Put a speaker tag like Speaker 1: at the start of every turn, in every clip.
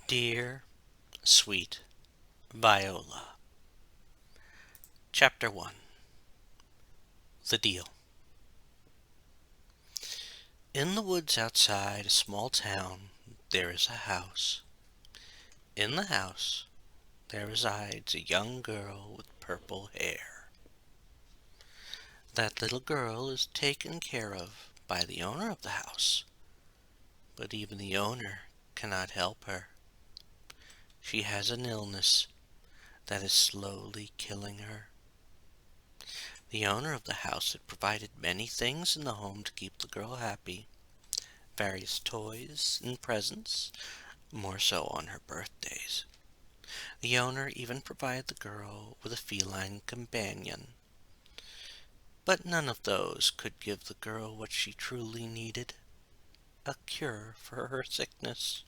Speaker 1: Dear, sweet Viola. Chapter 1. The Deal. In the woods outside a small town there is a house. In the house there resides a young girl with purple hair. That little girl is taken care of by the owner of the house, but even the owner cannot help her. She has an illness that is slowly killing her. The owner of the house had provided many things in the home to keep the girl happy. Various toys and presents, more so on her birthdays. The owner even provided the girl with a feline companion. But none of those could give the girl what she truly needed, a cure for her sickness.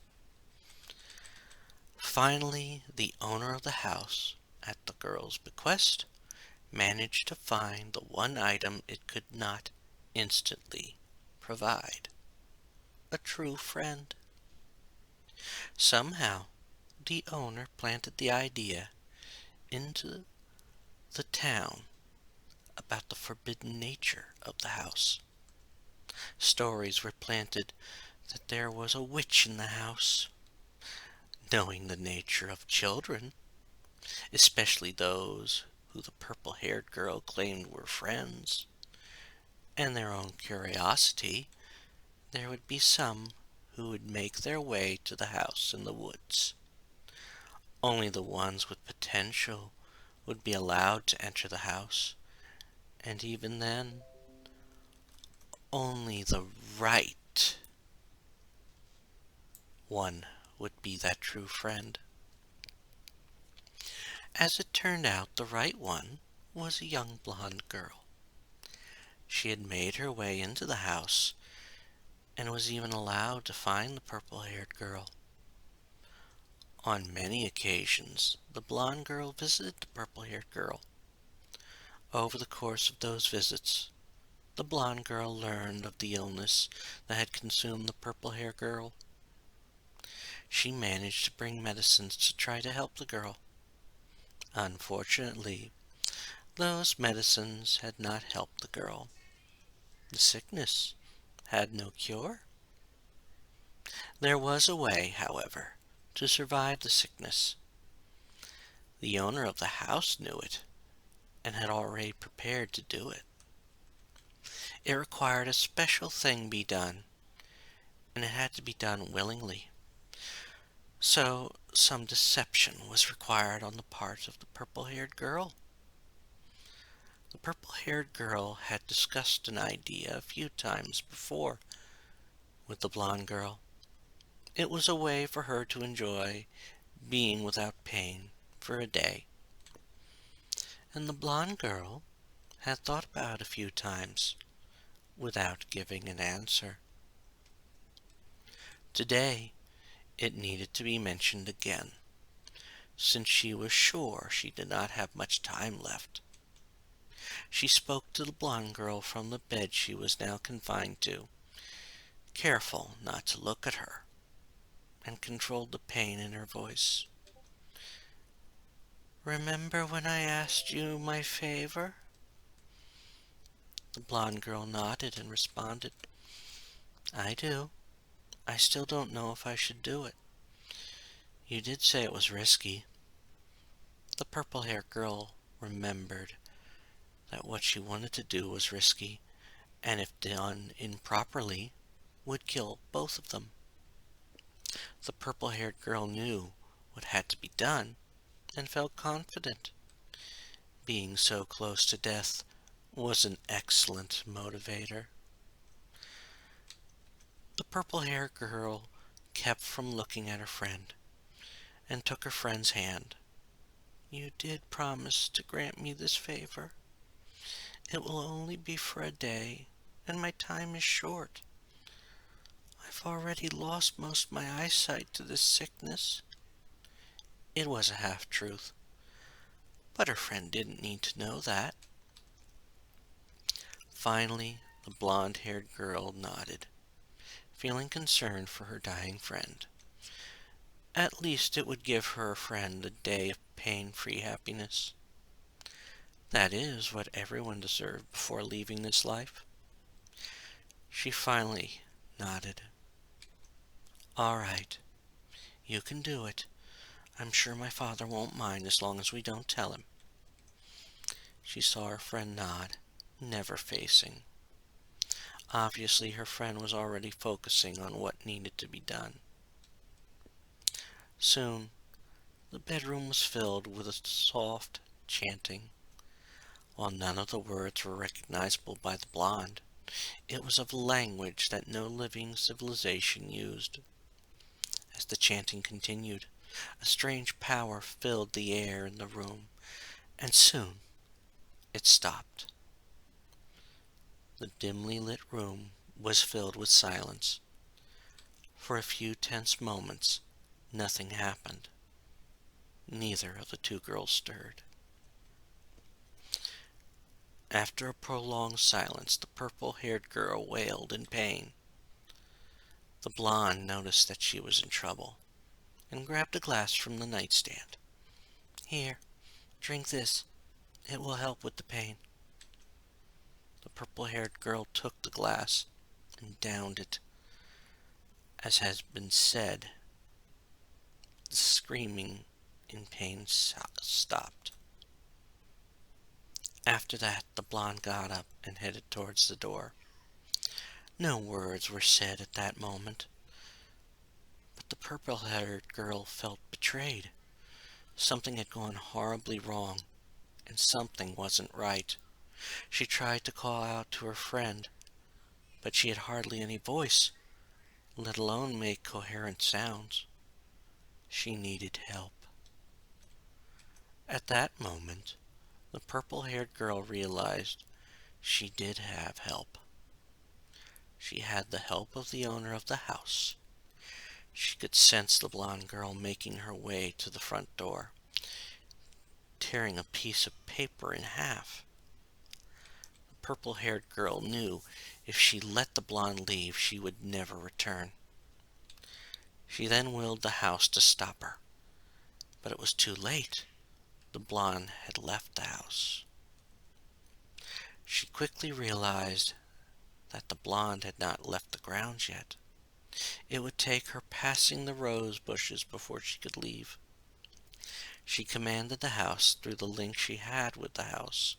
Speaker 1: Finally, the owner of the house, at the girl's bequest, managed to find the one item it could not instantly provide: a true friend. Somehow, the owner planted the idea into the town about the forbidden nature of the house. Stories were planted that there was a witch in the house. Knowing the nature of children, especially those who the purple-haired girl claimed were friends, and their own curiosity, there would be some who would make their way to the house in the woods. Only the ones with potential would be allowed to enter the house, and even then, only the right one would be that true friend. As it turned out, the right one was a young blonde girl. She had made her way into the house and was even allowed to find the purple-haired girl. On many occasions, the blonde girl visited the purple-haired girl. Over the course of those visits, the blonde girl learned of the illness that had consumed the purple-haired girl. She managed to bring medicines to try to help the girl. Unfortunately, those medicines had not helped the girl. The sickness had no cure. There was a way, however, to survive the sickness. The owner of the house knew it and had already prepared to do it. It required a special thing be done, and it had to be done willingly. So some deception was required on the part of the purple-haired girl. The purple-haired girl had discussed an idea a few times before with the blonde girl. It was a way for her to enjoy being without pain for a day. And the blonde girl had thought about it a few times without giving an answer. Today, it needed to be mentioned again, since she was sure she did not have much time left. She spoke to the blonde girl from the bed she was now confined to, careful not to look at her, and controlled the pain in her voice. "Remember when I asked you my favor?" The blonde girl nodded and responded, "I do. I still don't know if I should do it. You did say it was risky." The purple-haired girl remembered that what she wanted to do was risky, and if done improperly, would kill both of them. The purple-haired girl knew what had to be done and felt confident. Being so close to death was an excellent motivator. The purple-haired girl kept from looking at her friend and took her friend's hand. "You did promise to grant me this favor. It will only be for a day, and my time is short. I've already lost most of my eyesight to this sickness." It was a half-truth, but her friend didn't need to know that. Finally, the blonde-haired girl nodded, feeling concerned for her dying friend. At least it would give her friend a day of pain-free happiness. That is what everyone deserved before leaving this life. She finally nodded. All right, you can do it. I'm sure my father won't mind as long as we don't tell him. She saw her friend nod, never facing. Obviously, her friend was already focusing on what needed to be done. Soon, the bedroom was filled with a soft chanting. While none of the words were recognizable by the blonde, it was of a language that no living civilization used. As the chanting continued, a strange power filled the air in the room, and soon it stopped. The dimly lit room was filled with silence. For a few tense moments, nothing happened. Neither of the two girls stirred. After a prolonged silence, the purple-haired girl wailed in pain. The blonde noticed that she was in trouble and grabbed a glass from the nightstand. Here, drink this. It will help with the pain. The purple-haired girl took the glass and downed it. As has been said, the screaming in pain stopped. After that, the blonde got up and headed towards the door. No words were said at that moment, but the purple-haired girl felt betrayed. Something had gone horribly wrong, and something wasn't right. She tried to call out to her friend, but she had hardly any voice, let alone make coherent sounds. She needed help. At that moment, the purple-haired girl realized she did have help. She had the help of the owner of the house. She could sense the blonde girl making her way to the front door, tearing a piece of paper in half. The purple-haired girl knew if she let the blonde leave, she would never return. She then willed the house to stop her, but it was too late. The blonde had left the house. She quickly realized that the blonde had not left the grounds yet. It would take her passing the rose bushes before she could leave. She commanded the house, through the link she had with the house,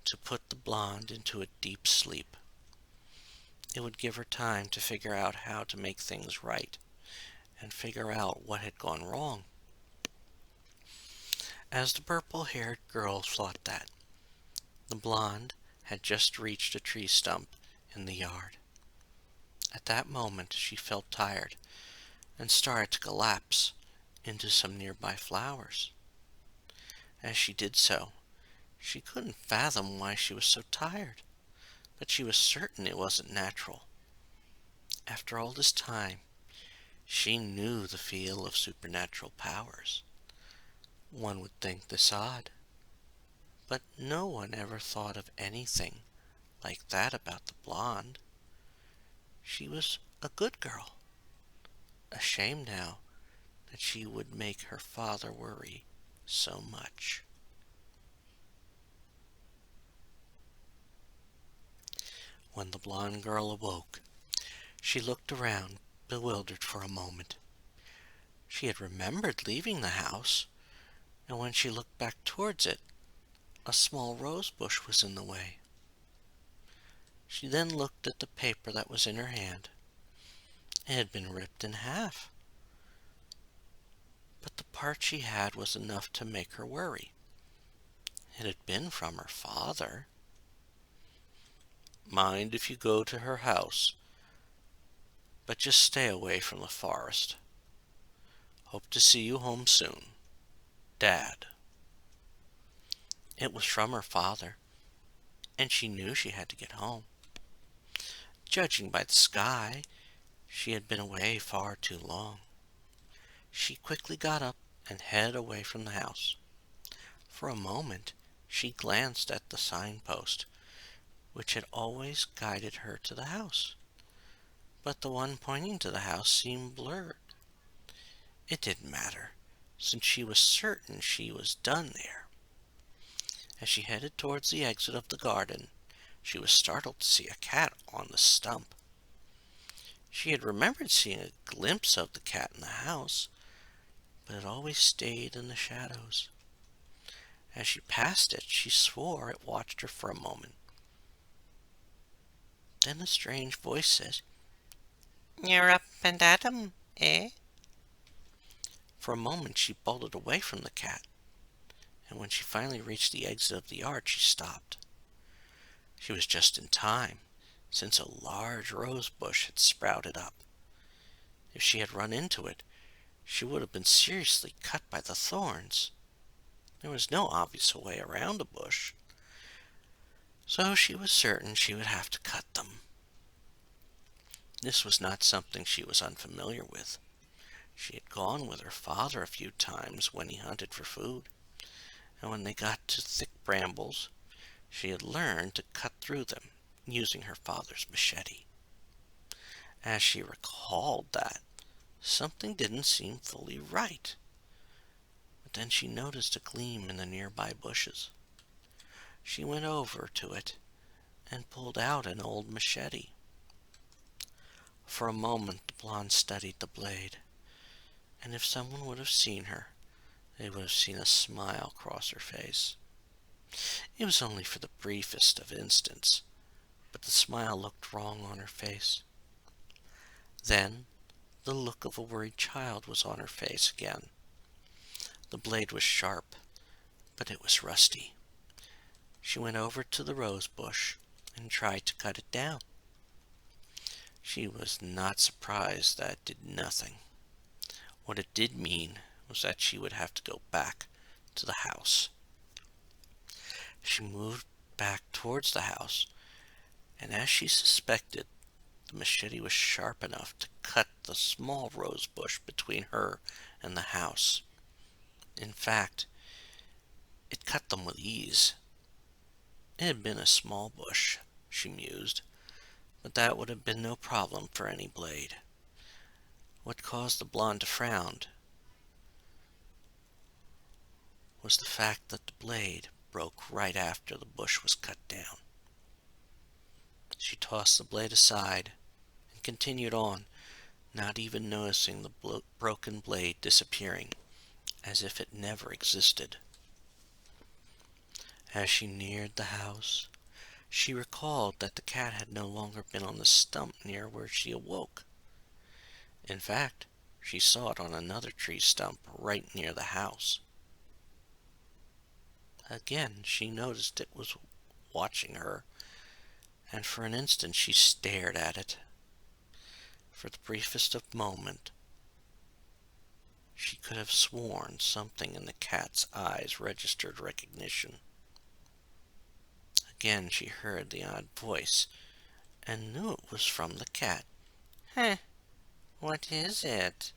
Speaker 1: to put the blonde into a deep sleep. It would give her time to figure out how to make things right, and figure out what had gone wrong. As the purple-haired girl thought that, the blonde had just reached a tree stump in the yard. At that moment she felt tired and started to collapse into some nearby flowers. As she did so, she couldn't fathom why she was so tired, but she was certain it wasn't natural. After all this time, she knew the feel of supernatural powers. One would think this odd, but no one ever thought of anything like that about the blonde. She was a good girl. A shame now that she would make her father worry so much. When the blonde girl awoke, she looked around, bewildered for a moment. She had remembered leaving the house, and when she looked back towards it, a small rose bush was in the way. She then looked at the paper that was in her hand. It had been ripped in half, but the part she had was enough to make her worry. It had been from her father. Mind if you go to her house, but just stay away from the forest. Hope to see you home soon. Dad. It was from her father, and she knew she had to get home. Judging by the sky, she had been away far too long. She quickly got up and headed away from the house. For a moment, she glanced at the signpost, which had always guided her to the house. But the one pointing to the house seemed blurred. It didn't matter, since she was certain she was done there. As she headed towards the exit of the garden, she was startled to see a cat on the stump. She had remembered seeing a glimpse of the cat in the house, but it always stayed in the shadows. As she passed it, she swore it watched her for a moment. Then a strange voice says, "You're up and at 'em, eh?" For a moment she bolted away from the cat, and when she finally reached the exit of the yard, she stopped. She was just in time, since a large rose bush had sprouted up. If she had run into it, she would have been seriously cut by the thorns. There was no obvious way around the bush, so she was certain she would have to cut them. This was not something she was unfamiliar with. She had gone with her father a few times when he hunted for food, and when they got to thick brambles, she had learned to cut through them using her father's machete. As she recalled that, something didn't seem fully right. But then she noticed a gleam in the nearby bushes. She went over to it and pulled out an old machete. For a moment the blonde studied the blade, and if someone would have seen her, they would have seen a smile cross her face. It was only for the briefest of instants, but the smile looked wrong on her face. Then the look of a worried child was on her face again. The blade was sharp, but it was rusty. She went over to the rose bush and tried to cut it down. She was not surprised that it did nothing. What it did mean was that she would have to go back to the house. She moved back towards the house, and as she suspected, the machete was sharp enough to cut the small rose bush between her and the house. In fact, it cut them with ease. It had been a small bush, she mused, but that would have been no problem for any blade. What caused the blonde to frown was the fact that the blade broke right after the bush was cut down. She tossed the blade aside and continued on, not even noticing the broken blade disappearing, as if it never existed. As she neared the house, she recalled that the cat had no longer been on the stump near where she awoke. In fact, she saw it on another tree stump right near the house. Again, she noticed it was watching her, and for an instant she stared at it. For the briefest of moment, she could have sworn something in the cat's eyes registered recognition. Again she heard the odd voice, and knew it was from the cat. "Heh, what is it?"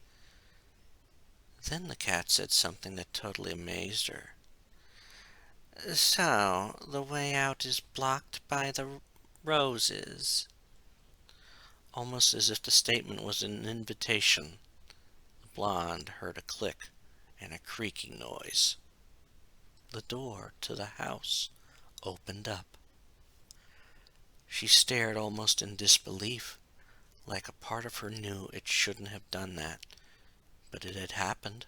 Speaker 1: Then the cat said something that totally amazed her. "So, the way out is blocked by the roses." Almost as if the statement was an invitation, the blonde heard a click and a creaking noise. The door to the house opened up. She stared almost in disbelief, like a part of her knew it shouldn't have done that, but it had happened.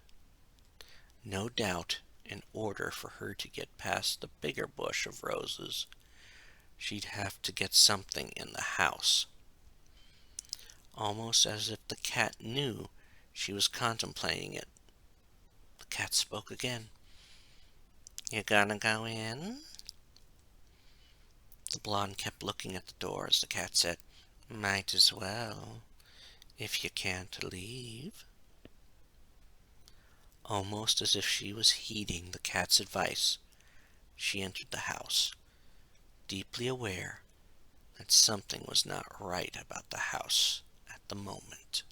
Speaker 1: No doubt, in order for her to get past the bigger bush of roses, she'd have to get something in the house. Almost as if the cat knew she was contemplating it, the cat spoke again. "You gonna go in?" The blonde kept looking at the door as the cat said, "Might as well, if you can't leave." Almost as if she was heeding the cat's advice, she entered the house, deeply aware that something was not right about the house at the moment.